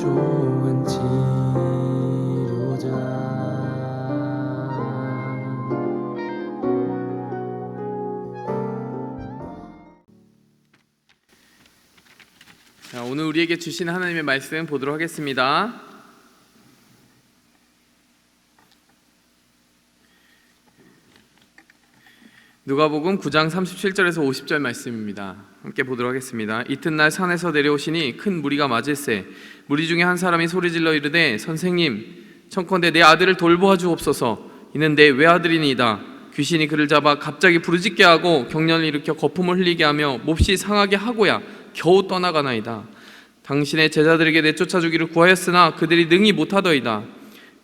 좋은지로자. 자, 오늘 우리에게 주신 하나님의 말씀 보도록 하겠습니다. 누가복음 9장 37절에서 50절 말씀입니다. 함께 보도록 하겠습니다. 이튿날 산에서 내려오시니 큰 무리가 맞을세 무리 중에 한 사람이 소리질러 이르되 선생님 청컨대 내 아들을 돌보아 주옵소서. 이는 내 외아들이니이다. 귀신이 그를 잡아 갑자기 부르짖게 하고 경련을 일으켜 거품을 흘리게 하며 몹시 상하게 하고야 겨우 떠나가나이다. 당신의 제자들에게 내쫓아 주기를 구하였으나 그들이 능히 못하더이다.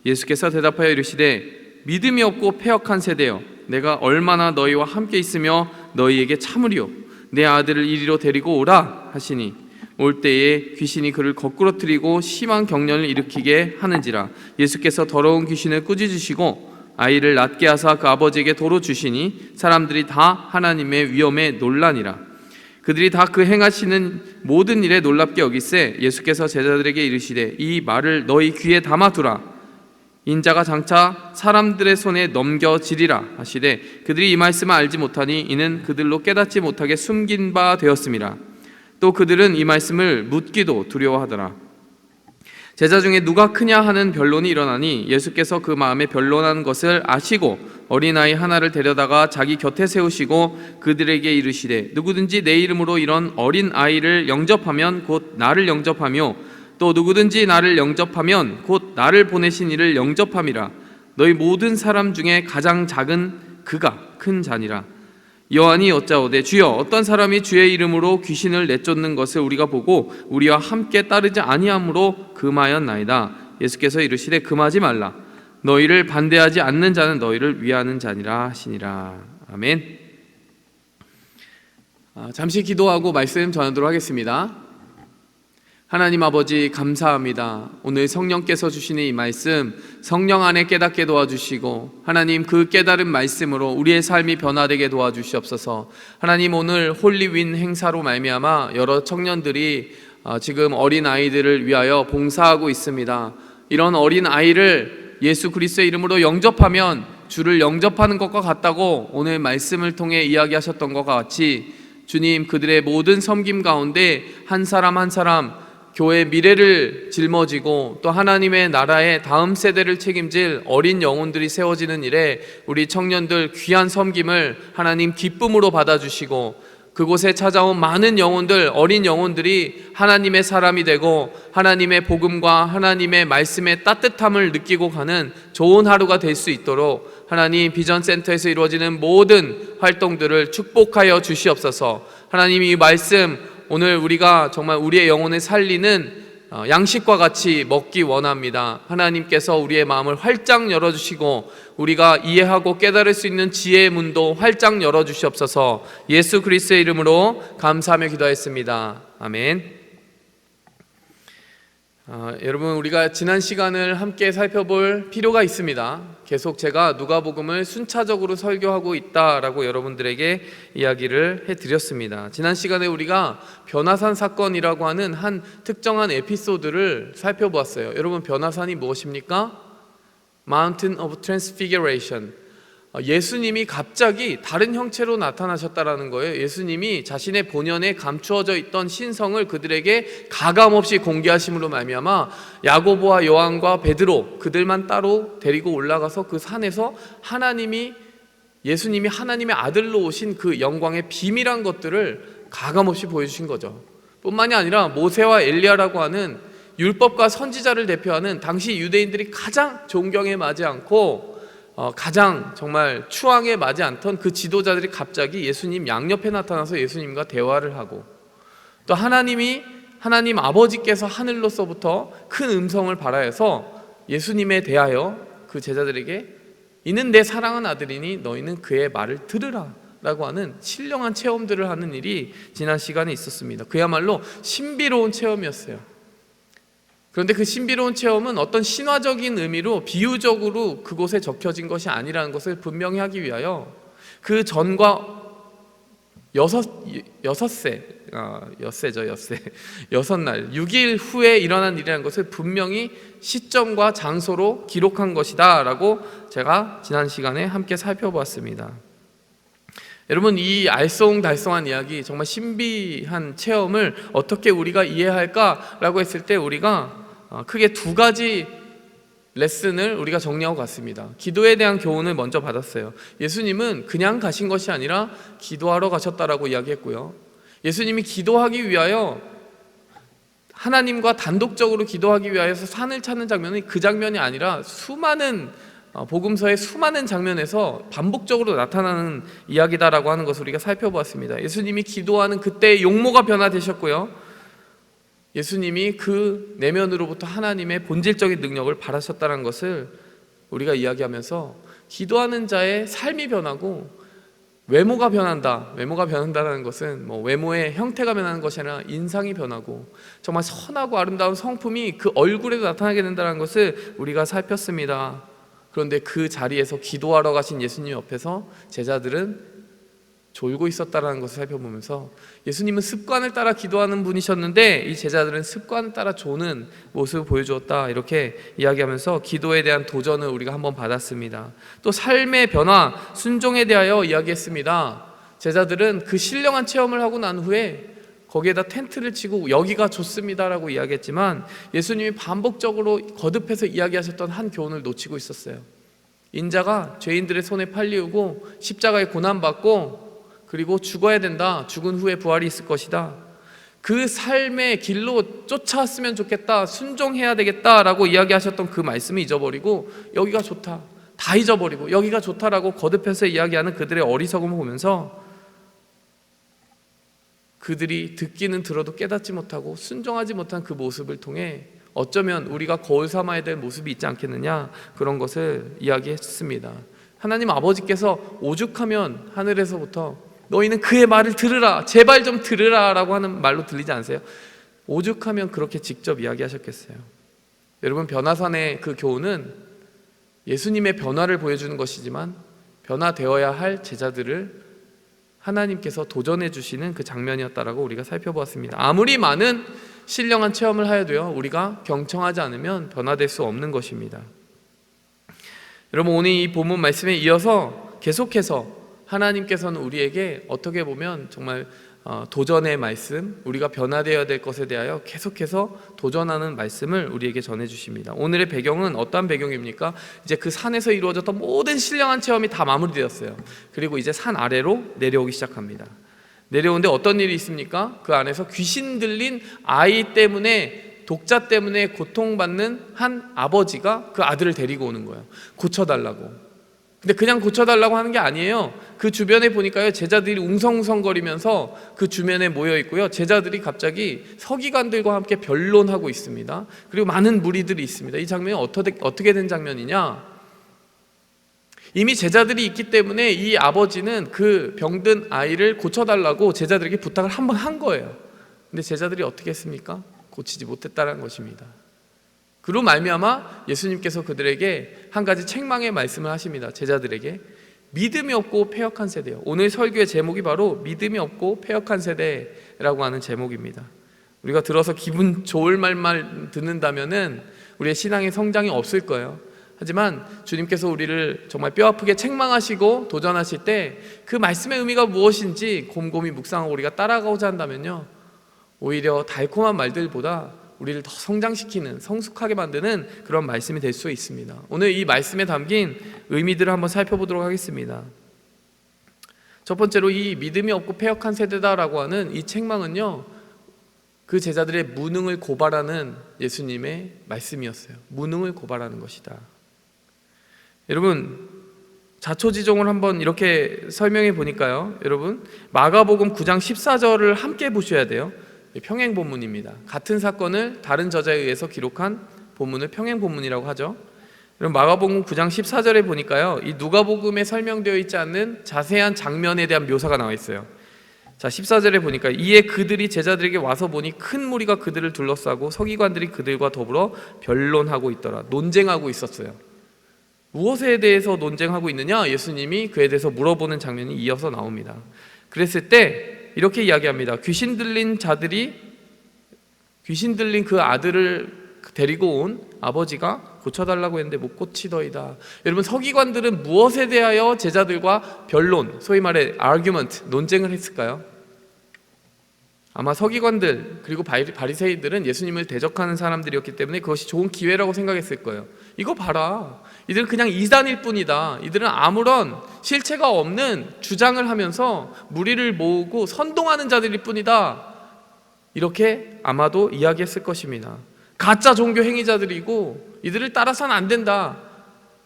예수께서 대답하여 이르시되 믿음이 없고 패역한 세대여, 내가 얼마나 너희와 함께 있으며 너희에게 참으리요. 내 아들을 이리로 데리고 오라 하시니 올 때에 귀신이 그를 거꾸러뜨리고 심한 경련을 일으키게 하는지라. 예수께서 더러운 귀신을 꾸짖으시고 아이를 낫게 하사 그 아버지에게 도로 주시니 사람들이 다 하나님의 위엄에 놀라니라. 그들이 다 그 행하시는 모든 일에 놀랍게 여기세 예수께서 제자들에게 이르시되 이 말을 너희 귀에 담아두라. 인자가 장차 사람들의 손에 넘겨지리라 하시되 그들이 이 말씀을 알지 못하니 이는 그들로 깨닫지 못하게 숨긴 바 되었음이라. 또 그들은 이 말씀을 묻기도 두려워하더라. 제자 중에 누가 크냐 하는 변론이 일어나니 예수께서 그 마음에 변론하는 것을 아시고 어린아이 하나를 데려다가 자기 곁에 세우시고 그들에게 이르시되 누구든지 내 이름으로 이런 어린아이를 영접하면 곧 나를 영접하며 또 누구든지 나를 영접하면 곧 나를 보내신 이를 영접함이라. 너희 모든 사람 중에 가장 작은 그가 큰 자니라. 요한이 여짜오되 주여 어떤 사람이 주의 이름으로 귀신을 내쫓는 것을 우리가 보고 우리와 함께 따르지 아니함으로 금하였나이다. 예수께서 이르시되 금하지 말라. 너희를 반대하지 않는 자는 너희를 위하는 자니라 하시니라. 아멘. 잠시 기도하고 말씀 전하도록 하겠습니다. 하나님 아버지 감사합니다. 오늘 성령께서 주시는 이 말씀 성령 안에 깨닫게 도와주시고 하나님 그 깨달은 말씀으로 우리의 삶이 변화되게 도와주시옵소서. 하나님 오늘 홀리윈 행사로 말미암아 여러 청년들이 지금 어린아이들을 위하여 봉사하고 있습니다. 이런 어린아이를 예수 그리스도의 이름으로 영접하면 주를 영접하는 것과 같다고 오늘 말씀을 통해 이야기하셨던 것과 같이 주님 그들의 모든 섬김 가운데 한 사람 한 사람 교회의 미래를 짊어지고 또 하나님의 나라의 다음 세대를 책임질 어린 영혼들이 세워지는 일에 우리 청년들 귀한 섬김을 하나님 기쁨으로 받아주시고 그곳에 찾아온 많은 영혼들, 어린 영혼들이 하나님의 사람이 되고 하나님의 복음과 하나님의 말씀의 따뜻함을 느끼고 가는 좋은 하루가 될 수 있도록 하나님 비전센터에서 이루어지는 모든 활동들을 축복하여 주시옵소서. 하나님 이 말씀 오늘 우리가 정말 우리의 영혼을 살리는 양식과 같이 먹기 원합니다. 하나님께서 우리의 마음을 활짝 열어주시고 우리가 이해하고 깨달을 수 있는 지혜의 문도 활짝 열어주시옵소서. 예수 그리스도의 이름으로 감사하며 기도했습니다. 아멘. 여러분 우리가 지난 시간을 함께 살펴볼 필요가 있습니다. 계속 제가 누가복음을 순차적으로 설교하고 있다라고 여러분들에게 이야기를 해드렸습니다. 지난 시간에 우리가 변화산 사건이라고 하는 한 특정한 에피소드를 살펴보았어요. 여러분 변화산이 무엇입니까? Mountain of Transfiguration. 예수님이 갑자기 다른 형체로 나타나셨다라는 거예요. 예수님이 자신의 본연에 감추어져 있던 신성을 그들에게 가감없이 공개하심으로 말미암아 야고보와 요한과 베드로 그들만 따로 데리고 올라가서 그 산에서 예수님이 하나님의 아들로 오신 그 영광의 비밀한 것들을 가감없이 보여주신 거죠. 뿐만이 아니라 모세와 엘리야라고 하는 율법과 선지자를 대표하는 당시 유대인들이 가장 존경에 맞지 않고 가장 정말 추앙에 맞지 않던 그 지도자들이 갑자기 예수님 양옆에 나타나서 예수님과 대화를 하고 또 하나님 아버지께서 하늘로서부터 큰 음성을 발하여서 예수님에 대하여 그 제자들에게 이는 내 사랑하는 아들이니 너희는 그의 말을 들으라 라고 하는 신령한 체험들을 하는 일이 지난 시간에 있었습니다. 그야말로 신비로운 체험이었어요. 그런데 그 신비로운 체험은 어떤 신화적인 의미로 비유적으로 그곳에 적혀진 것이 아니라는 것을 분명히 하기 위하여 그 전과 엿새죠, 엿새. 6날, 6일 후에 일어난 일이라는 것을 분명히 시점과 장소로 기록한 것이다 라고 제가 지난 시간에 함께 살펴보았습니다. 여러분, 이 알쏭달쏭한 이야기, 정말 신비한 체험을 어떻게 우리가 이해할까라고 했을 때 우리가 크게 두 가지 레슨을 우리가 정리하고 갔습니다. 기도에 대한 교훈을 먼저 받았어요. 예수님은 그냥 가신 것이 아니라 기도하러 가셨다라고 이야기했고요. 예수님이 기도하기 위하여, 하나님과 단독적으로 기도하기 위하여서 산을 찾는 장면이 그 장면이 아니라 수많은 복음서의 수많은 장면에서 반복적으로 나타나는 이야기다라고 하는 것을 우리가 살펴보았습니다. 예수님이 기도하는 그때의 용모가 변화되셨고요. 예수님이 그 내면으로부터 하나님의 본질적인 능력을 발하셨다는 것을 우리가 이야기하면서 기도하는 자의 삶이 변하고 외모가 변한다. 외모가 변한다는 것은 외모의 형태가 변하는 것이 아니라 인상이 변하고 정말 선하고 아름다운 성품이 그 얼굴에도 나타나게 된다는 것을 우리가 살폈습니다. 그런데 그 자리에서 기도하러 가신 예수님 옆에서 제자들은 졸고 있었다는 것을 살펴보면서 예수님은 습관을 따라 기도하는 분이셨는데 이 제자들은 습관을 따라 조는 모습을 보여주었다, 이렇게 이야기하면서 기도에 대한 도전을 우리가 한번 받았습니다. 또 삶의 변화, 순종에 대하여 이야기했습니다. 제자들은 그 신령한 체험을 하고 난 후에 거기에다 텐트를 치고 여기가 좋습니다라고 이야기했지만 예수님이 반복적으로 거듭해서 이야기하셨던 한 교훈을 놓치고 있었어요. 인자가 죄인들의 손에 팔리우고 십자가에 고난받고 그리고 죽어야 된다. 죽은 후에 부활이 있을 것이다. 그 삶의 길로 쫓아왔으면 좋겠다. 순종해야 되겠다라고 이야기하셨던 그 말씀을 잊어버리고 여기가 좋다. 다 잊어버리고 여기가 좋다라고 거듭해서 이야기하는 그들의 어리석음을 보면서 그들이 듣기는 들어도 깨닫지 못하고 순종하지 못한 그 모습을 통해 어쩌면 우리가 거울 삼아야 될 모습이 있지 않겠느냐, 그런 것을 이야기했습니다. 하나님 아버지께서 오죽하면 하늘에서부터 너희는 그의 말을 들으라, 제발 좀 들으라 라고 하는 말로 들리지 않으세요? 오죽하면 그렇게 직접 이야기하셨겠어요. 여러분, 변화산의 그 교훈은 예수님의 변화를 보여주는 것이지만 변화되어야 할 제자들을 하나님께서 도전해 주시는 그 장면이었다라고 우리가 살펴보았습니다. 아무리 많은 신령한 체험을 하여도요, 우리가 경청하지 않으면 변화될 수 없는 것입니다. 여러분, 오늘 이 본문 말씀에 이어서 계속해서 하나님께서는 우리에게 어떻게 보면 정말 도전의 말씀, 우리가 변화되어야 될 것에 대하여 계속해서 도전하는 말씀을 우리에게 전해주십니다. 오늘의 배경은 어떠한 배경입니까? 이제 그 산에서 이루어졌던 모든 신령한 체험이 다 마무리되었어요. 그리고 이제 산 아래로 내려오기 시작합니다. 내려오는데 어떤 일이 있습니까? 그 안에서 귀신 들린 아이 때문에, 독자 때문에 고통받는 한 아버지가 그 아들을 데리고 오는 거예요. 고쳐달라고. 근데 그냥 고쳐달라고 하는 게 아니에요. 그 주변에 보니까요, 제자들이 웅성웅성거리면서 그 주변에 모여 있고요, 제자들이 갑자기 서기관들과 함께 변론하고 있습니다. 그리고 많은 무리들이 있습니다. 이 장면이 어떻게 된 장면이냐? 이미 제자들이 있기 때문에 이 아버지는 그 병든 아이를 고쳐달라고 제자들에게 부탁을 한 번 한 거예요. 근데 제자들이 어떻게 했습니까? 고치지 못했다는 것입니다. 그로 말미암아 예수님께서 그들에게 한 가지 책망의 말씀을 하십니다. 제자들에게 믿음이 없고 패역한 세대요. 오늘 설교의 제목이 바로 믿음이 없고 패역한 세대라고 하는 제목입니다. 우리가 들어서 기분 좋을 말만 듣는다면은 우리의 신앙의 성장이 없을 거예요. 하지만 주님께서 우리를 정말 뼈아프게 책망하시고 도전하실 때 그 말씀의 의미가 무엇인지 곰곰이 묵상하고 우리가 따라가고자 한다면요, 오히려 달콤한 말들보다 우리를 더 성장시키는, 성숙하게 만드는 그런 말씀이 될 수 있습니다. 오늘 이 말씀에 담긴 의미들을 한번 살펴보도록 하겠습니다. 첫 번째로, 이 믿음이 없고 패역한 세대다라고 하는 이 책망은요, 그 제자들의 무능을 고발하는 예수님의 말씀이었어요. 무능을 고발하는 것이다. 여러분, 자초지종을 한번 이렇게 설명해 보니까요, 여러분, 마가복음 9장 14절을 함께 보셔야 돼요. 평행 본문입니다. 같은 사건을 다른 저자에 의해서 기록한 본문을 평행 본문이라고 하죠. 그럼 마가복음 9장 14절에 보니까요, 이 누가복음에 설명되어 있지 않는 자세한 장면에 대한 묘사가 나와 있어요. 자, 14절에 보니까 이에 그들이 제자들에게 와서 보니 큰 무리가 그들을 둘러싸고 서기관들이 그들과 더불어 변론하고 있더라. 논쟁하고 있었어요. 무엇에 대해서 논쟁하고 있느냐? 예수님이 그에 대해서 물어보는 장면이 이어서 나옵니다. 그랬을 때 이렇게 이야기합니다. 귀신 들린 그 아들을 데리고 온 아버지가 고쳐달라고 했는데 못 고치더이다. 여러분, 서기관들은 무엇에 대하여 제자들과 변론, 소위 말해 아규먼트, 논쟁을 했을까요? 아마 서기관들 그리고 바리새인들은 예수님을 대적하는 사람들이었기 때문에 그것이 좋은 기회라고 생각했을 거예요. 이거 봐라, 이들은 그냥 이단일 뿐이다. 이들은 아무런 실체가 없는 주장을 하면서 무리를 모으고 선동하는 자들일 뿐이다. 이렇게 아마도 이야기했을 것입니다. 가짜 종교 행위자들이고 이들을 따라서는 안 된다.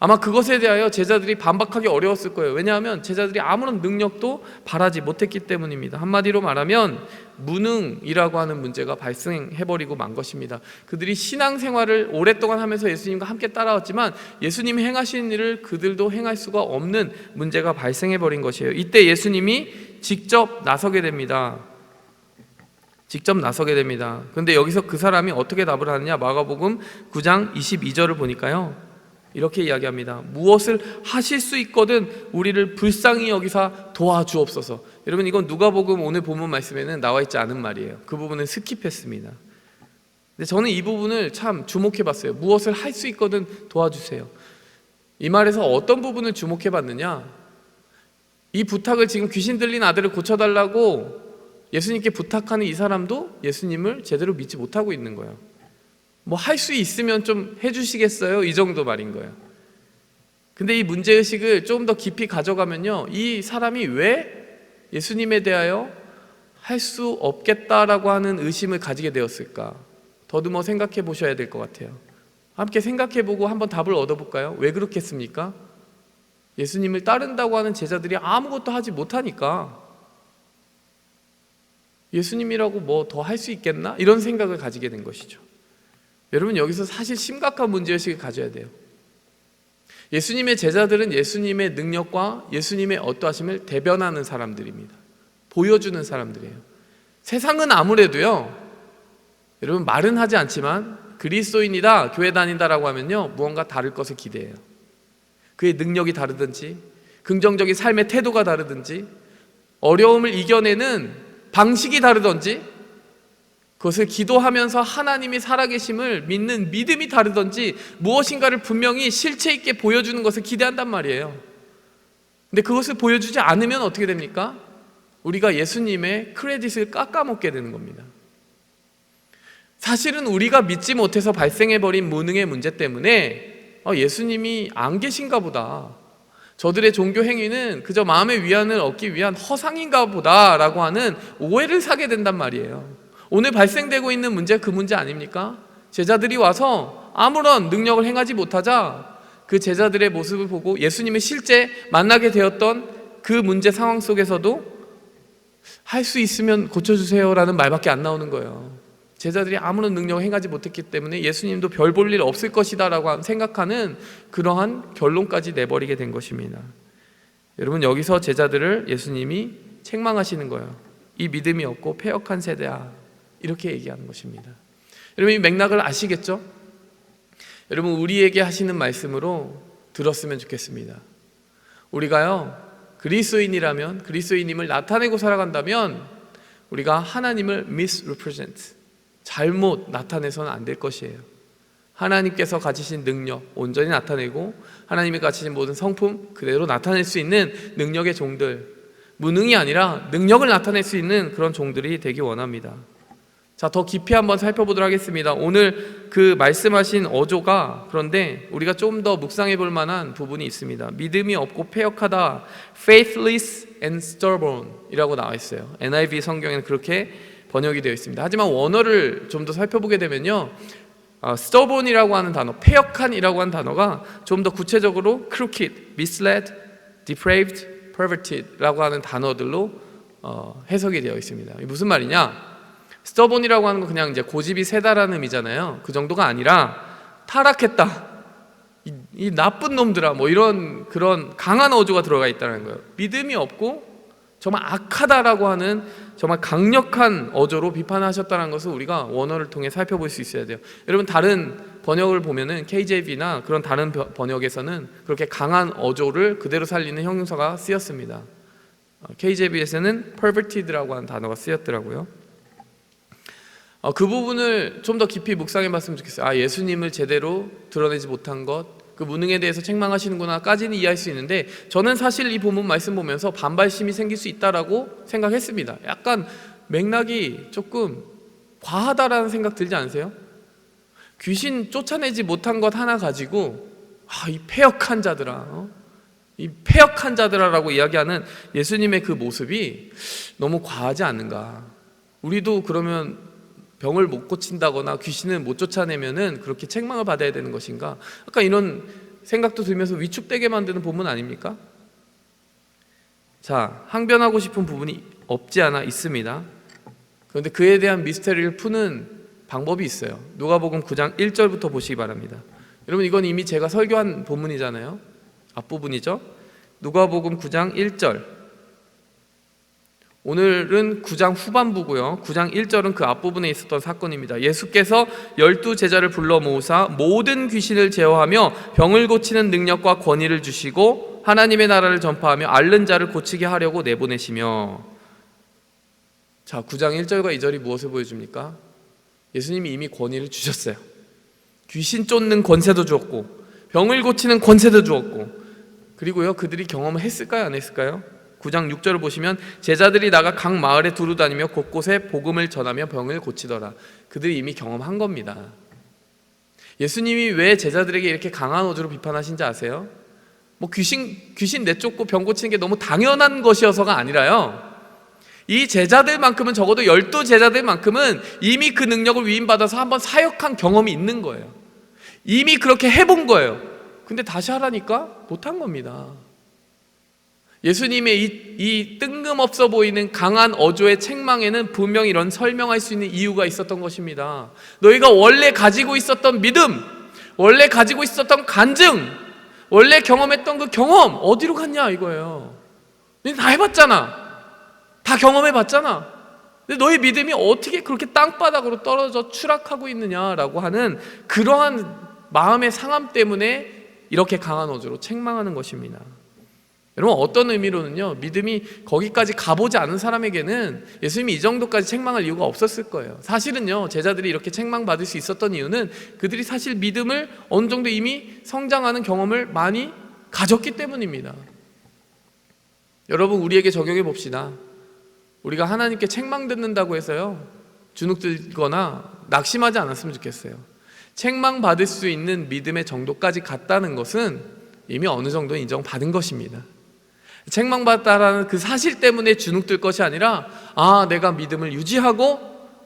아마 그것에 대하여 제자들이 반박하기 어려웠을 거예요. 왜냐하면 제자들이 아무런 능력도 발하지 못했기 때문입니다. 한마디로 말하면 무능이라고 하는 문제가 발생해버리고 만 것입니다. 그들이 신앙생활을 오랫동안 하면서 예수님과 함께 따라왔지만 예수님이 행하신 일을 그들도 행할 수가 없는 문제가 발생해버린 것이에요. 이때 예수님이 직접 나서게 됩니다. 그런데 여기서 그 사람이 어떻게 답을 하느냐? 마가복음 9장 22절을 보니까요, 이렇게 이야기합니다. 무엇을 하실 수 있거든 우리를 불쌍히 여기사 도와주옵소서. 여러분, 이건 누가복음 오늘 본문 말씀에는 나와 있지 않은 말이에요. 그 부분은 스킵했습니다. 근데 저는 이 부분을 참 주목해 봤어요. 무엇을 할 수 있거든 도와주세요. 이 말에서 어떤 부분을 주목해 봤느냐? 이 부탁을, 지금 귀신 들린 아들을 고쳐달라고 예수님께 부탁하는 이 사람도 예수님을 제대로 믿지 못하고 있는 거예요. 뭐 할 수 있으면 좀 해주시겠어요? 이 정도 말인 거예요. 근데 이 문제의식을 조금 더 깊이 가져가면요, 이 사람이 왜 예수님에 대하여 할 수 없겠다라고 하는 의심을 가지게 되었을까? 더듬어 생각해 보셔야 될 것 같아요. 함께 생각해 보고 한번 답을 얻어볼까요? 왜 그렇겠습니까? 예수님을 따른다고 하는 제자들이 아무것도 하지 못하니까 예수님이라고 뭐 더 할 수 있겠나? 이런 생각을 가지게 된 것이죠. 여러분, 여기서 사실 심각한 문제의식을 가져야 돼요. 예수님의 제자들은 예수님의 능력과 예수님의 어떠하심을 대변하는 사람들입니다. 보여주는 사람들이에요. 세상은 아무래도요, 여러분, 말은 하지 않지만 그리스도인이다, 교회 다닌다라고 하면요, 무언가 다를 것을 기대해요. 그의 능력이 다르든지, 긍정적인 삶의 태도가 다르든지, 어려움을 이겨내는 방식이 다르든지, 그것을 기도하면서 하나님이 살아계심을 믿는 믿음이 다르든지, 무엇인가를 분명히 실체 있게 보여주는 것을 기대한단 말이에요. 근데 그것을 보여주지 않으면 어떻게 됩니까? 우리가 예수님의 크레딧을 깎아먹게 되는 겁니다. 사실은 우리가 믿지 못해서 발생해버린 무능의 문제 때문에 예수님이 안 계신가 보다, 저들의 종교 행위는 그저 마음의 위안을 얻기 위한 허상인가 보다 라고 하는 오해를 사게 된단 말이에요. 오늘 발생되고 있는 문제, 그 문제 아닙니까? 제자들이 와서 아무런 능력을 행하지 못하자 그 제자들의 모습을 보고 예수님을 실제 만나게 되었던 그 문제 상황 속에서도 할 수 있으면 고쳐주세요 라는 말밖에 안 나오는 거예요. 제자들이 아무런 능력을 행하지 못했기 때문에 예수님도 별 볼 일 없을 것이다 라고 생각하는 그러한 결론까지 내버리게 된 것입니다. 여러분, 여기서 제자들을 예수님이 책망하시는 거예요. 이 믿음이 없고 패역한 세대야, 이렇게 얘기하는 것입니다. 여러분, 이 맥락을 아시겠죠? 여러분, 우리에게 하시는 말씀으로 들었으면 좋겠습니다. 우리가요, 그리스도인이라면, 그리스도인임을 나타내고 살아간다면 우리가 하나님을 misrepresent, 잘못 나타내서는 안 될 것이에요. 하나님께서 가지신 능력 온전히 나타내고 하나님이 가지신 모든 성품 그대로 나타낼 수 있는 능력의 종들, 무능이 아니라 능력을 나타낼 수 있는 그런 종들이 되기 원합니다. 자, 더 깊이 한번 살펴보도록 하겠습니다. 오늘 그 말씀하신 어조가, 그런데 우리가 좀 더 묵상해 볼 만한 부분이 있습니다. 믿음이 없고 패역하다, faithless and stubborn 이라고 나와 있어요. NIV 성경에는 그렇게 번역이 되어 있습니다. 하지만 원어를 좀 더 살펴보게 되면요, stubborn이라고 하는 단어, 패역한이라고 하는 단어가 좀 더 구체적으로 crooked, misled, depraved, perverted라고 하는 단어들로 해석이 되어 있습니다. 이게 무슨 말이냐? stubborn이라고 하는 건 그냥 이제 고집이 세다라는 의미잖아요. 그 정도가 아니라 타락했다, 이 나쁜 놈들아, 뭐 이런 그런 강한 어조가 들어가 있다는 거예요. 믿음이 없고 정말 악하다라고 하는 정말 강력한 어조로 비판하셨다는 것을 우리가 원어를 통해 살펴볼 수 있어야 돼요. 여러분, 다른 번역을 보면은 KJV나 그런 다른 번역에서는 그렇게 강한 어조를 그대로 살리는 형용사가 쓰였습니다. KJV에서는 perverted라고 하는 단어가 쓰였더라고요. 그 부분을 좀 더 깊이 묵상해 봤으면 좋겠어요. 예수님을 제대로 드러내지 못한 것, 그 무능에 대해서 책망하시는구나까지는 이해할 수 있는데, 저는 사실 이 본문 말씀 보면서 반발심이 생길 수 있다라고 생각했습니다. 약간 맥락이 조금 과하다라는 생각 들지 않으세요? 귀신 쫓아내지 못한 것 하나 가지고 이 패역한 자들아, 이 패역한 자들아라고 이야기하는 예수님의 그 모습이 너무 과하지 않는가. 우리도 그러면 병을 못 고친다거나 귀신을 못 쫓아내면은 그렇게 책망을 받아야 되는 것인가? 아까 이런 생각도 들면서 위축되게 만드는 본문 아닙니까? 자, 항변하고 싶은 부분이 없지 않아 있습니다. 그런데 그에 대한 미스터리를 푸는 방법이 있어요. 누가복음 9장 1절부터 보시기 바랍니다. 여러분, 이건 이미 제가 설교한 본문이잖아요. 앞부분이죠. 누가복음 9장 1절. 오늘은 9장 후반부고요. 9장 1절은 그 앞부분에 있었던 사건입니다. 예수께서 12 제자를 불러 모으사 모든 귀신을 제어하며 병을 고치는 능력과 권위를 주시고 하나님의 나라를 전파하며 앓는 자를 고치게 하려고 내보내시며. 자, 9장 1절과 2절이 무엇을 보여줍니까? 예수님이 이미 권위를 주셨어요. 귀신 쫓는 권세도 주었고 병을 고치는 권세도 주었고, 그리고요, 그들이 경험을 했을까요, 안 했을까요? 9장 6절을 보시면 제자들이 나가 각 마을에 두루 다니며 곳곳에 복음을 전하며 병을 고치더라. 그들이 이미 경험한 겁니다. 예수님이 왜 제자들에게 이렇게 강한 어조로 비판하신지 아세요? 귀신 내쫓고 병 고치는 게 너무 당연한 것이어서가 아니라요, 이 제자들만큼은, 적어도 12 제자들만큼은 이미 그 능력을 위임받아서 한번 사역한 경험이 있는 거예요. 이미 그렇게 해본 거예요. 근데 다시 하라니까 못한 겁니다. 예수님의 이 뜬금없어 보이는 강한 어조의 책망에는 분명히 이런 설명할 수 있는 이유가 있었던 것입니다. 너희가 원래 가지고 있었던 믿음, 원래 가지고 있었던 간증, 원래 경험했던 그 경험 어디로 갔냐 이거예요. 너희 다 해봤잖아. 다 경험해봤잖아. 근데 너희 믿음이 어떻게 그렇게 땅바닥으로 떨어져 추락하고 있느냐라고 하는 그러한 마음의 상함 때문에 이렇게 강한 어조로 책망하는 것입니다. 여러분, 어떤 의미로는요, 믿음이 거기까지 가보지 않은 사람에게는 예수님이 이 정도까지 책망할 이유가 없었을 거예요. 사실은요, 제자들이 이렇게 책망받을 수 있었던 이유는 그들이 사실 믿음을 어느 정도 이미 성장하는 경험을 많이 가졌기 때문입니다. 여러분, 우리에게 적용해 봅시다. 우리가 하나님께 책망 듣는다고 해서요, 주눅들거나 낙심하지 않았으면 좋겠어요. 책망받을 수 있는 믿음의 정도까지 갔다는 것은 이미 어느 정도 인정받은 것입니다. 책망받았다라는 그 사실 때문에 주눅들 것이 아니라, 내가 믿음을 유지하고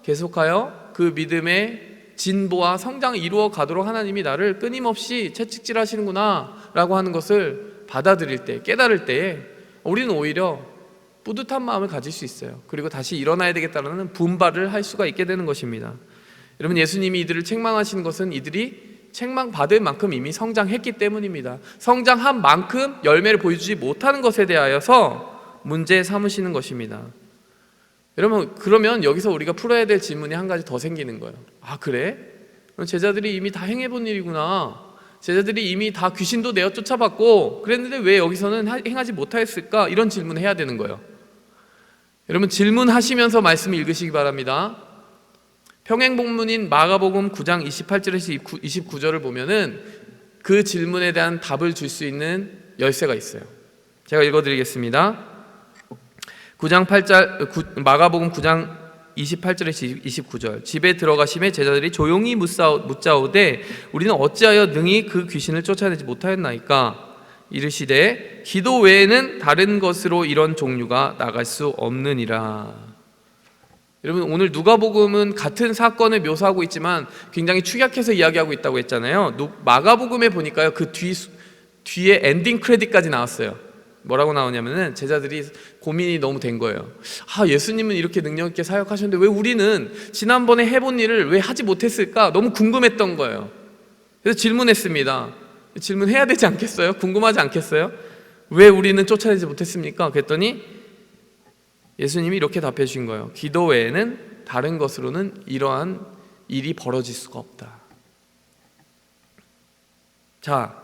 계속하여 그 믿음의 진보와 성장을 이루어 가도록 하나님이 나를 끊임없이 채찍질 하시는구나 라고 하는 것을 받아들일 때, 깨달을 때에 우리는 오히려 뿌듯한 마음을 가질 수 있어요. 그리고 다시 일어나야 되겠다는 분발을 할 수가 있게 되는 것입니다. 여러분, 예수님이 이들을 책망하시는 것은 이들이 책망받을 만큼 이미 성장했기 때문입니다. 성장한 만큼 열매를 보여주지 못하는 것에 대하여서 문제 삼으시는 것입니다. 여러분, 그러면 여기서 우리가 풀어야 될 질문이 한 가지 더 생기는 거예요. 그래? 제자들이 이미 다 행해본 일이구나. 제자들이 이미 다 귀신도 내어 쫓아봤고 그랬는데 왜 여기서는 행하지 못하였을까? 이런 질문을 해야 되는 거예요. 여러분, 질문하시면서 말씀을 읽으시기 바랍니다. 평행본문인 마가복음 9장 28절에서 29절을 보면은 그 질문에 대한 답을 줄 수 있는 열쇠가 있어요. 제가 읽어드리겠습니다. 마가복음 9장 28절에서 29절. 집에 들어가심에 제자들이 조용히 묻자오되 우리는 어찌하여 능히 그 귀신을 쫓아내지 못하였나이까? 이르시되 기도 외에는 다른 것으로 이런 종류가 나갈 수 없느니라. 여러분, 오늘 누가복음은 같은 사건을 묘사하고 있지만 굉장히 축약해서 이야기하고 있다고 했잖아요. 마가복음에 보니까요, 그 뒤에 엔딩 크레딧까지 나왔어요. 뭐라고 나오냐면은 제자들이 고민이 너무 된 거예요. 예수님은 이렇게 능력 있게 사역하셨는데 왜 우리는 지난번에 해본 일을 왜 하지 못했을까? 너무 궁금했던 거예요. 그래서 질문했습니다. 질문해야 되지 않겠어요? 궁금하지 않겠어요? 왜 우리는 쫓아내지 못했습니까? 그랬더니 예수님이 이렇게 답해 주신 거예요. 기도 외에는 다른 것으로는 이러한 일이 벌어질 수가 없다. 자,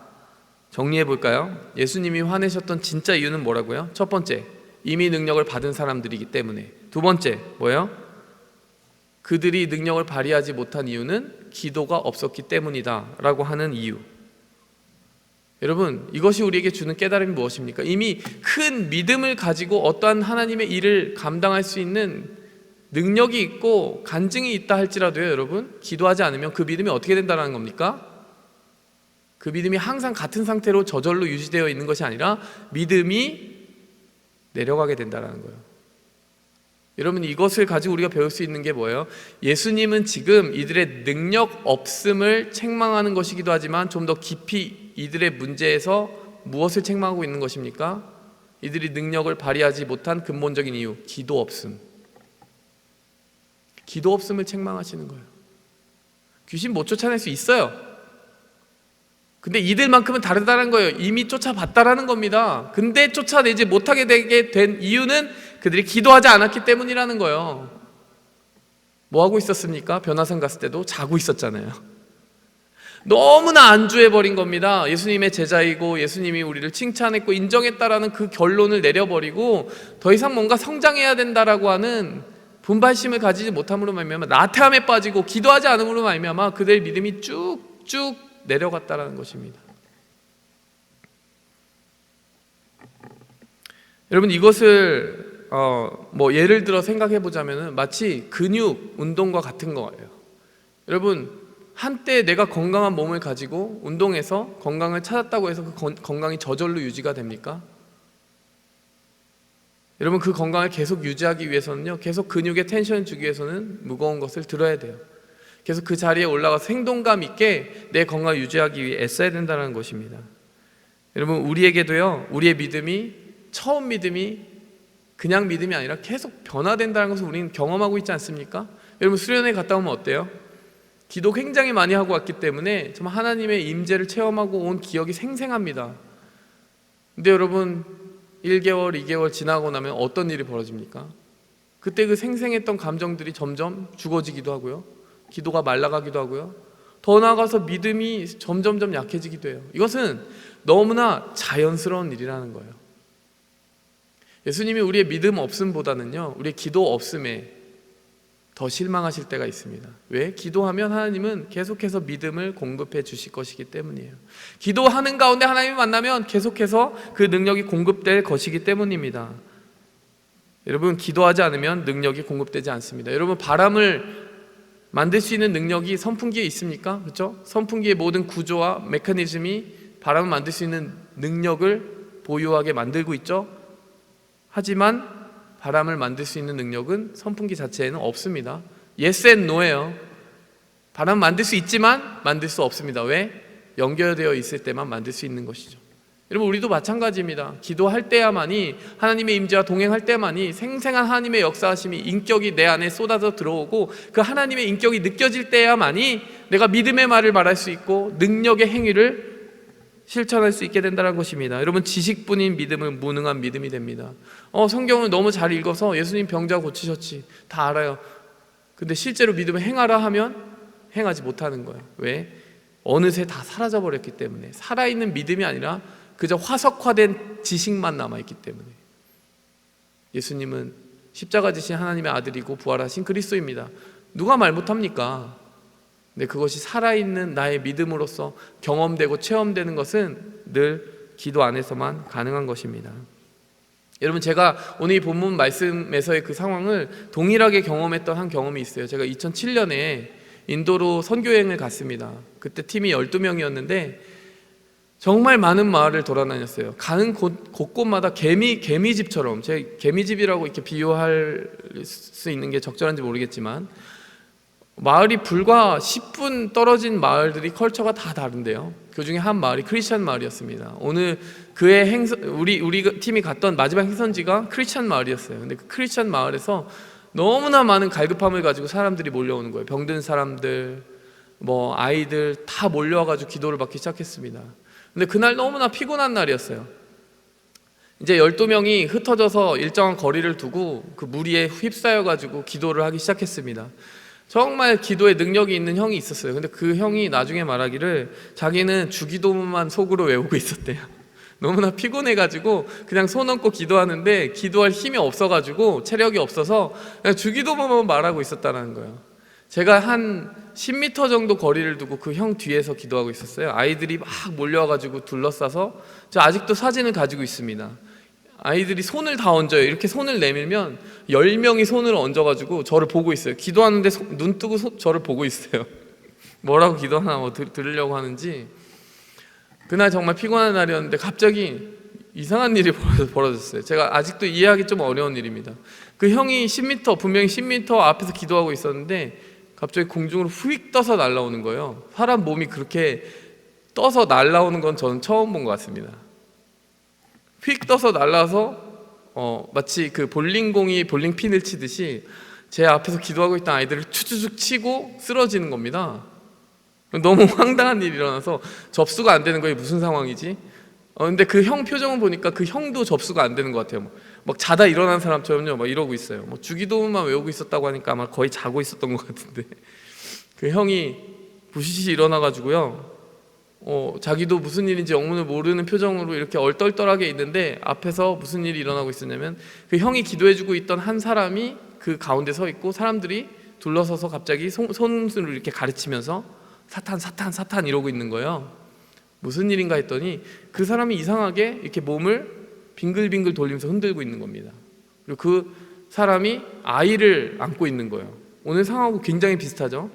정리해 볼까요? 예수님이 화내셨던 진짜 이유는 뭐라고요? 첫 번째, 이미 능력을 받은 사람들이기 때문에. 두 번째 뭐예요? 그들이 능력을 발휘하지 못한 이유는 기도가 없었기 때문이다 라고 하는 이유. 여러분, 이것이 우리에게 주는 깨달음이 무엇입니까? 이미 큰 믿음을 가지고 어떠한 하나님의 일을 감당할 수 있는 능력이 있고 간증이 있다 할지라도요, 여러분, 기도하지 않으면 그 믿음이 어떻게 된다는 겁니까? 그 믿음이 항상 같은 상태로 저절로 유지되어 있는 것이 아니라 믿음이 내려가게 된다는 거예요. 여러분, 이것을 가지고 우리가 배울 수 있는 게 뭐예요? 예수님은 지금 이들의 능력 없음을 책망하는 것이기도 하지만 좀 더 깊이 이들의 문제에서 무엇을 책망하고 있는 것입니까? 이들이 능력을 발휘하지 못한 근본적인 이유, 기도 없음. 기도 없음을 책망하시는 거예요. 귀신 못 쫓아낼 수 있어요. 근데 이들만큼은 다르다는 거예요. 이미 쫓아봤다라는 겁니다. 근데 쫓아내지 못하게 되게 된 이유는 그들이 기도하지 않았기 때문이라는 거예요. 뭐 하고 있었습니까? 변화산 갔을 때도 자고 있었잖아요. 너무나 안주해버린 겁니다. 예수님의 제자이고 예수님이 우리를 칭찬했고 인정했다라는 그 결론을 내려버리고 더 이상 뭔가 성장해야 된다라고 하는 분발심을 가지지 못함으로 말미암아 나태함에 빠지고 기도하지 않음으로 말미암아 그들의 믿음이 쭉쭉 내려갔다라는 것입니다. 여러분, 이것을 예를 들어 생각해 보자면 마치 근육 운동과 같은 거예요. 여러분, 한때 내가 건강한 몸을 가지고 운동해서 건강을 찾았다고 해서 그 건강이 저절로 유지가 됩니까? 여러분, 그 건강을 계속 유지하기 위해서는요, 계속 근육에 텐션을 주기 위해서는 무거운 것을 들어야 돼요. 계속 그 자리에 올라가서 생동감 있게 내 건강을 유지하기 위해 애써야 된다는 것입니다. 여러분, 우리에게도요, 우리의 믿음이 처음 믿음이 그냥 믿음이 아니라 계속 변화된다는 것을 우리는 경험하고 있지 않습니까? 여러분, 수련회 갔다 오면 어때요? 기도 굉장히 많이 하고 왔기 때문에 정말 하나님의 임재를 체험하고 온 기억이 생생합니다. 근데 여러분, 1개월, 2개월 지나고 나면 어떤 일이 벌어집니까? 그때 그 생생했던 감정들이 점점 죽어지기도 하고요, 기도가 말라가기도 하고요, 더 나아가서 믿음이 점점점 약해지기도 해요. 이것은 너무나 자연스러운 일이라는 거예요. 예수님이 우리의 믿음 없음보다는요, 우리의 기도 없음에 더 실망하실 때가 있습니다. 왜? 기도하면 하나님은 계속해서 믿음을 공급해 주실 것이기 때문이에요. 기도하는 가운데 하나님을 만나면 계속해서 그 능력이 공급될 것이기 때문입니다. 여러분, 기도하지 않으면 능력이 공급되지 않습니다. 여러분, 바람을 만들 수 있는 능력이 선풍기에 있습니까? 그렇죠? 선풍기의 모든 구조와 메커니즘이 바람을 만들 수 있는 능력을 보유하게 만들고 있죠. 하지만 바람을 만들 수 있는 능력은 선풍기 자체에는 없습니다. Yes and no예요. 바람 만들 수 있지만 만들 수 없습니다. 왜? 연결되어 있을 때만 만들 수 있는 것이죠. 여러분, 우리도 마찬가지입니다. 기도할 때야만이, 하나님의 임재와 동행할 때만이 생생한 하나님의 역사하심이, 인격이 내 안에 쏟아져 들어오고 그 하나님의 인격이 느껴질 때야만이 내가 믿음의 말을 말할 수 있고 능력의 행위를 실천할 수 있게 된다는 것입니다. 여러분, 지식뿐인 믿음은 무능한 믿음이 됩니다. 성경을 너무 잘 읽어서 예수님 병자 고치셨지, 다 알아요. 근데 실제로 믿음을 행하라 하면 행하지 못하는 거예요. 왜? 어느새 다 사라져 버렸기 때문에. 살아있는 믿음이 아니라 그저 화석화된 지식만 남아있기 때문에. 예수님은 십자가 지신 하나님의 아들이고 부활하신 그리스도입니다. 누가 말 못합니까? 근데 그것이 살아있는 나의 믿음으로서 경험되고 체험되는 것은 늘 기도 안에서만 가능한 것입니다. 여러분, 제가 오늘 이 본문 말씀에서의 그 상황을 동일하게 경험했던 한 경험이 있어요. 제가 2007년에 인도로 선교여행을 갔습니다. 그때 팀이 12명이었는데 정말 많은 마을을 돌아다녔어요. 가는 곳곳마다 개미집처럼, 제 개미집이라고 이렇게 비유할 수 있는 게 적절한지 모르겠지만 마을이 불과 10분 떨어진 마을들이 컬처가 다 다른데요, 그 중에 한 마을이 크리스찬 마을이었습니다. 오늘 그의 우리 팀이 갔던 마지막 행선지가 크리스찬 마을이었어요. 근데 그 크리스찬 마을에서 너무나 많은 갈급함을 가지고 사람들이 몰려오는 거예요. 병든 사람들, 아이들 다 몰려와가지고 기도를 받기 시작했습니다. 근데 그날 너무나 피곤한 날이었어요. 이제 12명이 흩어져서 일정한 거리를 두고 그 무리에 휩싸여가지고 기도를 하기 시작했습니다. 정말 기도에 능력이 있는 형이 있었어요. 근데 그 형이 나중에 말하기를 자기는 주기도문만 속으로 외우고 있었대요. 너무나 피곤해가지고 그냥 손 얹고 기도하는데 기도할 힘이 없어가지고 체력이 없어서 그냥 주기도문만 말하고 있었다는 거예요. 제가 한 10m 정도 거리를 두고 그 형 뒤에서 기도하고 있었어요. 아이들이 막 몰려와가지고 둘러싸서, 저 아직도 사진을 가지고 있습니다. 아이들이 손을 다 얹어요. 이렇게 손을 내밀면 10명이 손을 얹어가지고 저를 보고 있어요. 기도하는데 눈 뜨고 저를 보고 있어요. 뭐라고 기도하나 뭐 들으려고 하는지. 그날 정말 피곤한 날이었는데 갑자기 이상한 일이 벌어졌어요. 제가 아직도 이해하기 좀 어려운 일입니다. 그 형이 10m, 분명히 10m 앞에서 기도하고 있었는데 갑자기 공중으로 휙 떠서 날아오는 거예요. 사람 몸이 그렇게 떠서 날아오는 건 저는 처음 본 것 같습니다. 휙 떠서 날아서 마치 그 볼링공이 볼링핀을 치듯이 제 앞에서 기도하고 있던 아이들을 추추죽 치고 쓰러지는 겁니다. 너무 황당한 일이 일어나서 접수가 안 되는 거예요. 무슨 상황이지? 근데 그 형 표정을 보니까 그 형도 접수가 안 되는 것 같아요. 막 자다 일어난 사람처럼요, 막 이러고 있어요. 뭐 주기도문만 외우고 있었다고 하니까 아마 거의 자고 있었던 것 같은데 그 형이 부시시 일어나가지고요, 자기도 무슨 일인지 영문을 모르는 표정으로 이렇게 얼떨떨하게 있는데 앞에서 무슨 일이 일어나고 있었냐면 그 형이 기도해주고 있던 한 사람이 그 가운데 서 있고 사람들이 둘러서서 갑자기 손으로 이렇게 가르치면서 사탄 사탄 사탄 이러고 있는 거예요. 무슨 일인가 했더니 그 사람이 이상하게 이렇게 몸을 빙글빙글 돌리면서 흔들고 있는 겁니다. 그리고 그 사람이 아이를 안고 있는 거예요. 오늘 상황하고 굉장히 비슷하죠.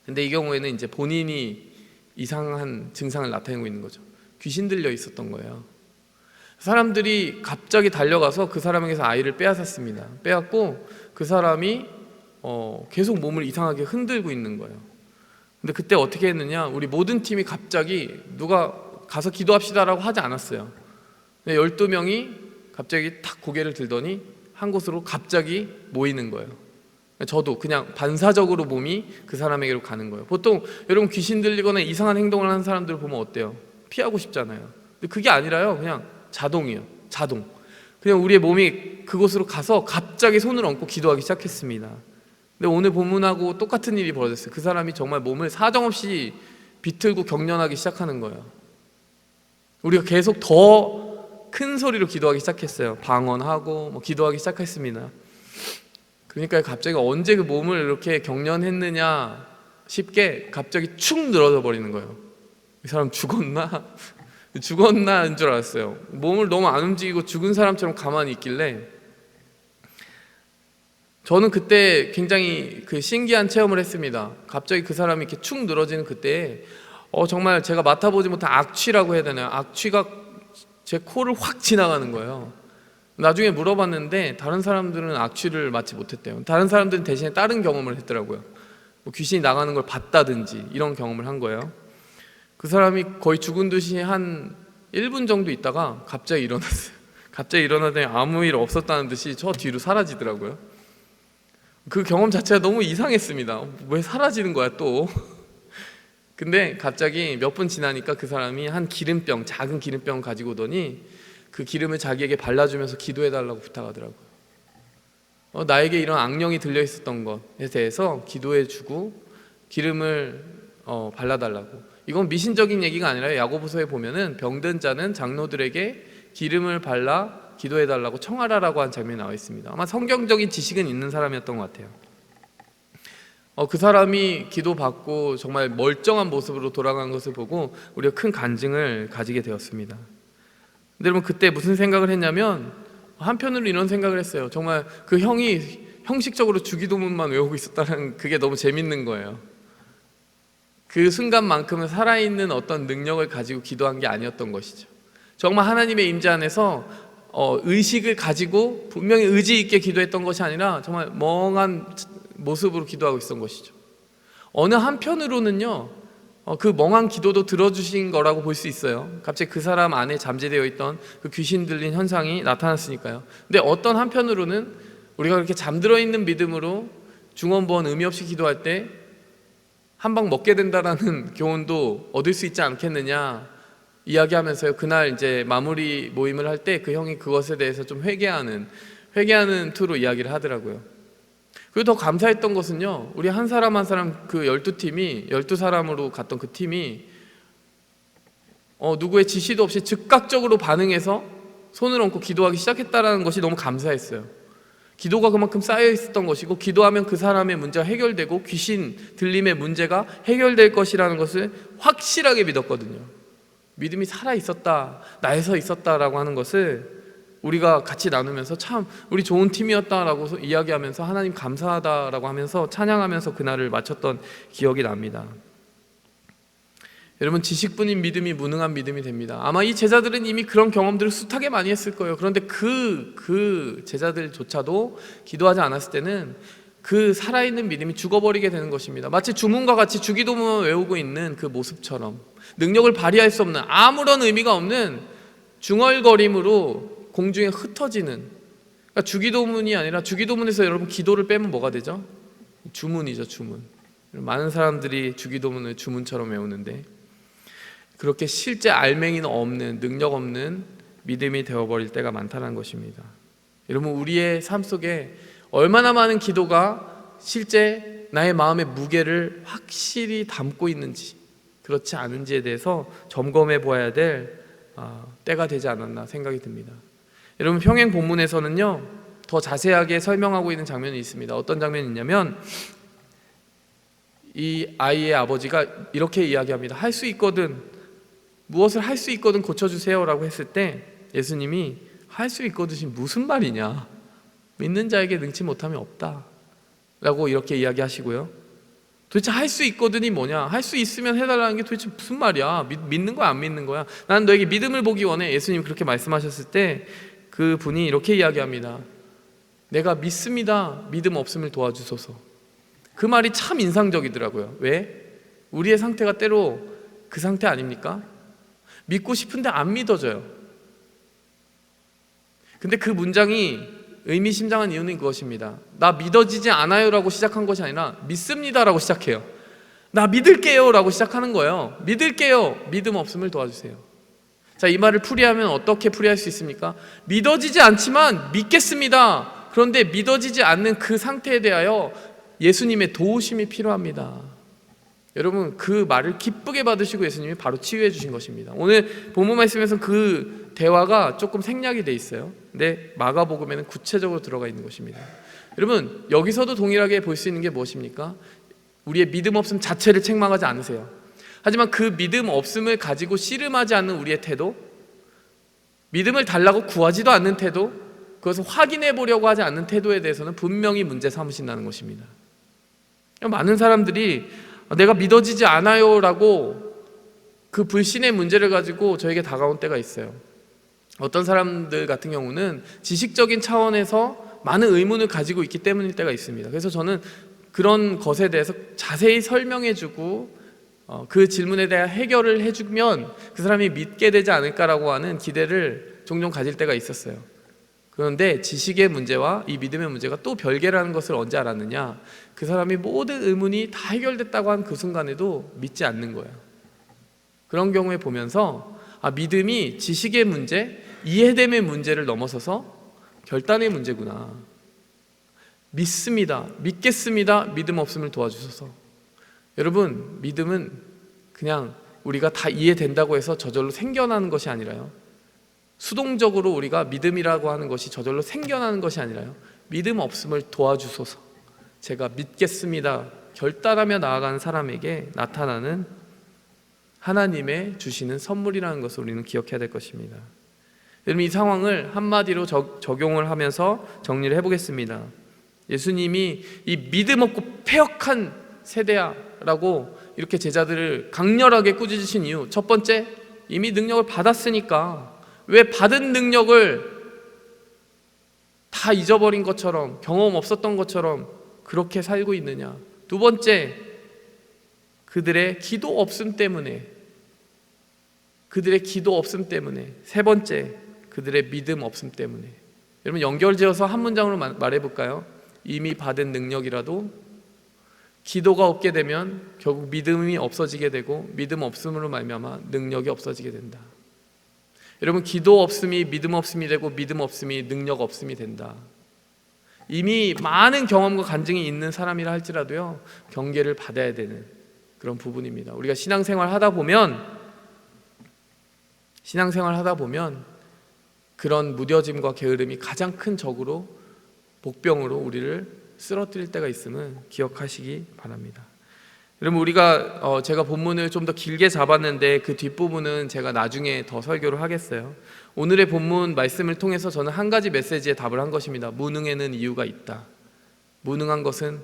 근데 이 경우에는 이제 본인이 이상한 증상을 나타내고 있는 거죠. 귀신 들려 있었던 거예요. 사람들이 갑자기 달려가서 그 사람에게서 아이를 빼앗았습니다. 빼앗고 그 사람이 계속 몸을 이상하게 흔들고 있는 거예요. 근데 그때 어떻게 했느냐, 우리 모든 팀이 갑자기 누가 가서 기도합시다라고 하지 않았어요. 12명이 갑자기 탁 고개를 들더니 한 곳으로 갑자기 모이는 거예요. 저도 그냥 반사적으로 몸이 그 사람에게로 가는 거예요. 보통 여러분 귀신 들리거나 이상한 행동을 하는 사람들을 보면 어때요? 피하고 싶잖아요. 근데 그게 아니라요, 그냥 자동이에요. 자동. 그냥 우리의 몸이 그곳으로 가서 갑자기 손을 얹고 기도하기 시작했습니다. 근데 오늘 본문하고 똑같은 일이 벌어졌어요. 그 사람이 정말 몸을 사정없이 비틀고 경련하기 시작하는 거예요. 우리가 계속 더 큰 소리로 기도하기 시작했어요. 방언하고 뭐 기도하기 시작했습니다. 그러니까 갑자기 언제 그 몸을 이렇게 경련했느냐 싶게 갑자기 축 늘어져 버리는 거예요. 이 사람 죽었나? 죽었나인 줄 알았어요. 몸을 너무 안 움직이고 죽은 사람처럼 가만히 있길래 저는 그때 굉장히 그 신기한 체험을 했습니다. 갑자기 그 사람이 이렇게 축 늘어지는 그때에 정말 제가 맡아보지 못한 악취라고 해야 되나요? 악취가 제 코를 확 지나가는 거예요. 나중에 물어봤는데 다른 사람들은 악취를 맡지 못했대요. 다른 사람들은 대신에 다른 경험을 했더라고요. 뭐 귀신이 나가는 걸 봤다든지 이런 경험을 한 거예요. 그 사람이 거의 죽은 듯이 한 1분 정도 있다가 갑자기 일어났어요. 갑자기 일어나더니 아무 일 없었다는 듯이 저 뒤로 사라지더라고요. 그 경험 자체가 너무 이상했습니다. 왜 사라지는 거야 또? 근데 갑자기 몇 분 지나니까 그 사람이 한 기름병, 작은 기름병 가지고 오더니 그 기름을 자기에게 발라주면서 기도해달라고 부탁하더라고요. 나에게 이런 악령이 들려 있었던 것에 대해서 기도해주고 기름을 발라달라고. 이건 미신적인 얘기가 아니라 야고보서에 보면은 병든 자는 장로들에게 기름을 발라 기도해달라고 청하라라고 한 장면이 나와 있습니다. 아마 성경적인 지식은 있는 사람이었던 것 같아요. 그 사람이 기도받고 정말 멀쩡한 모습으로 돌아간 것을 보고 우리가 큰 간증을 가지게 되었습니다. 근데 여러분 그때 무슨 생각을 했냐면 한편으로 이런 생각을 했어요. 정말 그 형이 형식적으로 주기도문만 외우고 있었다는 그게 너무 재밌는 거예요. 그 순간만큼은 살아있는 어떤 능력을 가지고 기도한 게 아니었던 것이죠. 정말 하나님의 임재 안에서 의식을 가지고 분명히 의지 있게 기도했던 것이 아니라 정말 멍한 모습으로 기도하고 있었던 것이죠. 어느 한편으로는요, 그 멍한 기도도 들어주신 거라고 볼 수 있어요. 갑자기 그 사람 안에 잠재되어 있던 그 귀신 들린 현상이 나타났으니까요. 근데 어떤 한편으로는 우리가 그렇게 잠들어 있는 믿음으로 중언부언 의미 없이 기도할 때 한 방 먹게 된다라는 교훈도 얻을 수 있지 않겠느냐 이야기하면서요. 그날 이제 마무리 모임을 할 때 그 형이 그것에 대해서 좀 회개하는 투로 이야기를 하더라고요. 그리고 더 감사했던 것은요, 우리 한 사람 한 사람 그 12팀이 12사람으로 갔던 그 팀이 누구의 지시도 없이 즉각적으로 반응해서 손을 얹고 기도하기 시작했다는 것이 너무 감사했어요. 기도가 그만큼 쌓여 있었던 것이고, 기도하면 그 사람의 문제가 해결되고 귀신 들림의 문제가 해결될 것이라는 것을 확실하게 믿었거든요. 믿음이 살아 있었다, 나에서 있었다라고 하는 것을 우리가 같이 나누면서 참 우리 좋은 팀이었다라고 이야기하면서 하나님 감사하다라고 하면서 찬양하면서 그날을 마쳤던 기억이 납니다. 여러분, 지식뿐인 믿음이 무능한 믿음이 됩니다. 아마 이 제자들은 이미 그런 경험들을 숱하게 많이 했을 거예요. 그런데 그 제자들조차도 기도하지 않았을 때는 그 살아있는 믿음이 죽어버리게 되는 것입니다. 마치 주문과 같이 주기도문을 외우고 있는 그 모습처럼 능력을 발휘할 수 없는, 아무런 의미가 없는 중얼거림으로 공중에 흩어지는, 그러니까 주기도문이 아니라, 주기도문에서 여러분 기도를 빼면 뭐가 되죠? 주문이죠, 주문. 많은 사람들이 주기도문을 주문처럼 외우는데 그렇게 실제 알맹이는 없는, 능력 없는 믿음이 되어버릴 때가 많다는 것입니다. 여러분, 우리의 삶 속에 얼마나 많은 기도가 실제 나의 마음의 무게를 확실히 담고 있는지, 그렇지 않은지에 대해서 점검해 보아야 될 때가 되지 않았나 생각이 듭니다. 여러분, 평행 본문에서는요 더 자세하게 설명하고 있는 장면이 있습니다. 어떤 장면이 있냐면, 이 아이의 아버지가 이렇게 이야기합니다. 할 수 있거든, 무엇을 할 수 있거든 고쳐주세요 라고 했을 때 예수님이 할 수 있거든이 무슨 말이냐, 믿는 자에게 능치 못함이 없다 라고 이렇게 이야기하시고요, 도대체 할 수 있거든이 뭐냐, 할 수 있으면 해달라는 게 도대체 무슨 말이야, 믿는 거야 안 믿는 거야, 나는 너에게 믿음을 보기 원해. 예수님이 그렇게 말씀하셨을 때 그 분이 이렇게 이야기합니다. 내가 믿습니다, 믿음 없음을 도와주소서. 그 말이 참 인상적이더라고요. 왜? 우리의 상태가 때로 그 상태 아닙니까? 믿고 싶은데 안 믿어져요. 근데 그 문장이 의미심장한 이유는 그것입니다. 나 믿어지지 않아요 라고 시작한 것이 아니라 믿습니다 라고 시작해요. 나 믿을게요 라고 시작하는 거예요. 믿을게요, 믿음 없음을 도와주세요. 자, 이 말을 풀이하면 어떻게 풀이할 수 있습니까? 믿어지지 않지만 믿겠습니다. 그런데 믿어지지 않는 그 상태에 대하여 예수님의 도우심이 필요합니다. 여러분, 그 말을 기쁘게 받으시고 예수님이 바로 치유해 주신 것입니다. 오늘 본문 말씀에서 그 대화가 조금 생략이 돼 있어요. 근데 마가복음에는 구체적으로 들어가 있는 것입니다. 여러분, 여기서도 동일하게 볼 수 있는 게 무엇입니까? 우리의 믿음 없음 자체를 책망하지 않으세요. 하지만 그 믿음 없음을 가지고 씨름하지 않는 우리의 태도, 믿음을 달라고 구하지도 않는 태도, 그것을 확인해 보려고 하지 않는 태도에 대해서는 분명히 문제 삼으신다는 것입니다. 많은 사람들이 내가 믿어지지 않아요 라고 그 불신의 문제를 가지고 저에게 다가온 때가 있어요. 어떤 사람들 같은 경우는 지식적인 차원에서 많은 의문을 가지고 있기 때문일 때가 있습니다. 그래서 저는 그런 것에 대해서 자세히 설명해주고 그 질문에 대한 해결을 해주면 그 사람이 믿게 되지 않을까라고 하는 기대를 종종 가질 때가 있었어요. 그런데 지식의 문제와 이 믿음의 문제가 또 별개라는 것을 언제 알았느냐, 그 사람이 모든 의문이 다 해결됐다고 한 그 순간에도 믿지 않는 거예요. 그런 경우에 보면서 믿음이 지식의 문제, 이해됨의 문제를 넘어서서 결단의 문제구나. 믿습니다, 믿겠습니다, 믿음 없음을 도와주소서. 여러분, 믿음은 그냥 우리가 다 이해된다고 해서 저절로 생겨나는 것이 아니라요, 수동적으로 우리가 믿음이라고 하는 것이 저절로 생겨나는 것이 아니라요, 믿음 없음을 도와주소서, 제가 믿겠습니다 결단하며 나아가는 사람에게 나타나는 하나님의 주시는 선물이라는 것을 우리는 기억해야 될 것입니다. 여러분, 이 상황을 한마디로 적용을 하면서 정리를 해보겠습니다. 예수님이 이 믿음 없고 패역한 세대야 라고 이렇게 제자들을 강렬하게 꾸짖으신 이유, 첫 번째, 이미 능력을 받았으니까 왜 받은 능력을 다 잊어버린 것처럼, 경험 없었던 것처럼 그렇게 살고 있느냐. 두 번째, 그들의 기도 없음 때문에. 세 번째, 그들의 믿음 없음 때문에. 여러분, 연결지어서 한 문장으로 말해볼까요? 이미 받은 능력이라도 기도가 없게 되면 결국 믿음이 없어지게 되고, 믿음 없음으로 말미암아 능력이 없어지게 된다. 여러분, 기도 없음이 믿음 없음이 되고, 믿음 없음이 능력 없음이 된다. 이미 많은 경험과 간증이 있는 사람이라 할지라도요, 경계를 받아야 되는 그런 부분입니다. 우리가 신앙생활 하다 보면 신앙생활 하다 보면 그런 무뎌짐과 게으름이 가장 큰 적으로, 복병으로 우리를 쓰러뜨릴 때가 있음을 기억하시기 바랍니다. 여러분, 우리가 제가 본문을 좀 더 길게 잡았는데 그 뒷부분은 제가 나중에 더 설교를 하겠어요. 오늘의 본문 말씀을 통해서 저는 한 가지 메시지에 답을 한 것입니다. 무능에는 이유가 있다. 무능한 것은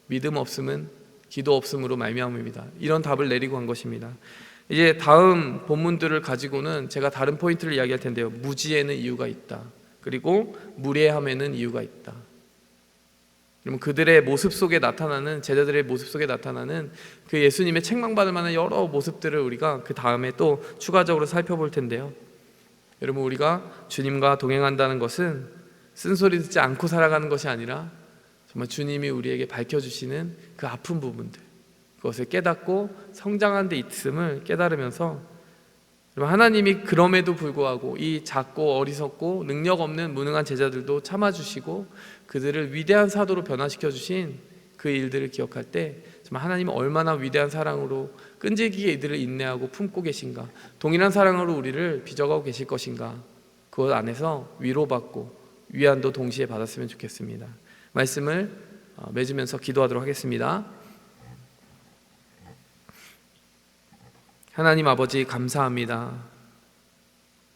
믿음 없음은 기도 없음으로 말미암음이다. 이런 답을 내리고 한 것입니다. 이제 다음 본문들을 가지고는 제가 다른 포인트를 이야기할 텐데요. 무지에는 이유가 있다. 그리고 무례함에는 이유가 있다. 그러면 그들의 모습 속에 나타나는, 제자들의 모습 속에 나타나는 그 예수님의 책망받을 만한 여러 모습들을 우리가 그 다음에 또 추가적으로 살펴볼 텐데요. 여러분, 우리가 주님과 동행한다는 것은 쓴소리 듣지 않고 살아가는 것이 아니라 정말 주님이 우리에게 밝혀주시는 그 아픈 부분들, 그것을 깨닫고 성장한 데 있음을 깨달으면서 하나님이 그럼에도 불구하고 이 작고 어리석고 능력 없는 무능한 제자들도 참아주시고 그들을 위대한 사도로 변화시켜 주신 그 일들을 기억할 때 정말 하나님은 얼마나 위대한 사랑으로 끈질기게 이들을 인내하고 품고 계신가, 동일한 사랑으로 우리를 빚어가고 계실 것인가, 그것 안에서 위로받고 위안도 동시에 받았으면 좋겠습니다. 말씀을 맺으면서 기도하도록 하겠습니다. 하나님 아버지, 감사합니다.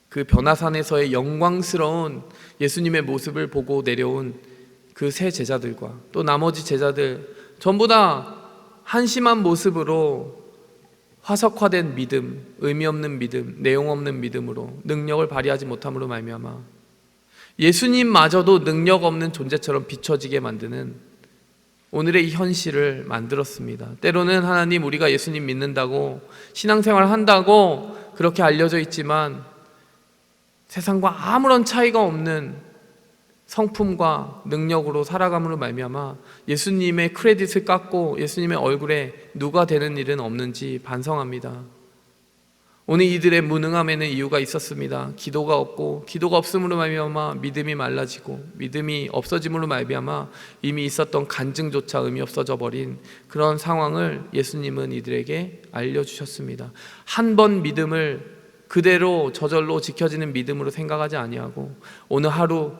그 변화산에서의 영광스러운 예수님의 모습을 보고 내려온 그 세 제자들과 또 나머지 제자들 전부 다 한심한 모습으로 화석화된 믿음, 의미 없는 믿음, 내용 없는 믿음으로 능력을 발휘하지 못함으로 말미암아 예수님마저도 능력 없는 존재처럼 비춰지게 만드는 오늘의 이 현실을 만들었습니다. 때로는 하나님, 우리가 예수님 믿는다고 신앙생활 한다고 그렇게 알려져 있지만 세상과 아무런 차이가 없는 성품과 능력으로 살아감으로 말미암아 예수님의 크레딧을 깎고 예수님의 얼굴에 누가 되는 일은 없는지 반성합니다. 오늘 이들의 무능함에는 이유가 있었습니다. 기도가 없고, 기도가 없음으로 말미암아 믿음이 말라지고, 믿음이 없어짐으로 말미암아 이미 있었던 간증조차 의미 없어져 버린 그런 상황을 예수님은 이들에게 알려주셨습니다. 한 번 믿음을 그대로 저절로 지켜지는 믿음으로 생각하지 아니하고 오늘 하루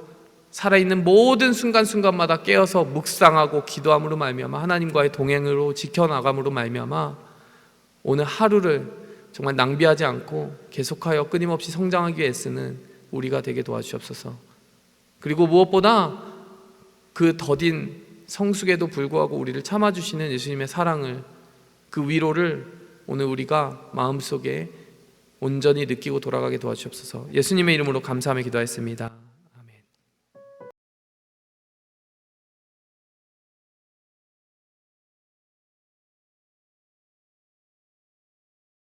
살아있는 모든 순간순간마다 깨어서 묵상하고 기도함으로 말미암아 하나님과의 동행으로 지켜나감으로 말미암아 오늘 하루를 정말 낭비하지 않고 계속하여 끊임없이 성장하기 위해 애쓰는 우리가 되게 도와주시옵소서. 그리고 무엇보다 그 더딘 성숙에도 불구하고 우리를 참아주시는 예수님의 사랑을, 그 위로를 오늘 우리가 마음속에 온전히 느끼고 돌아가게 도와주시옵소서. 예수님의 이름으로 감사하며 기도했습니다.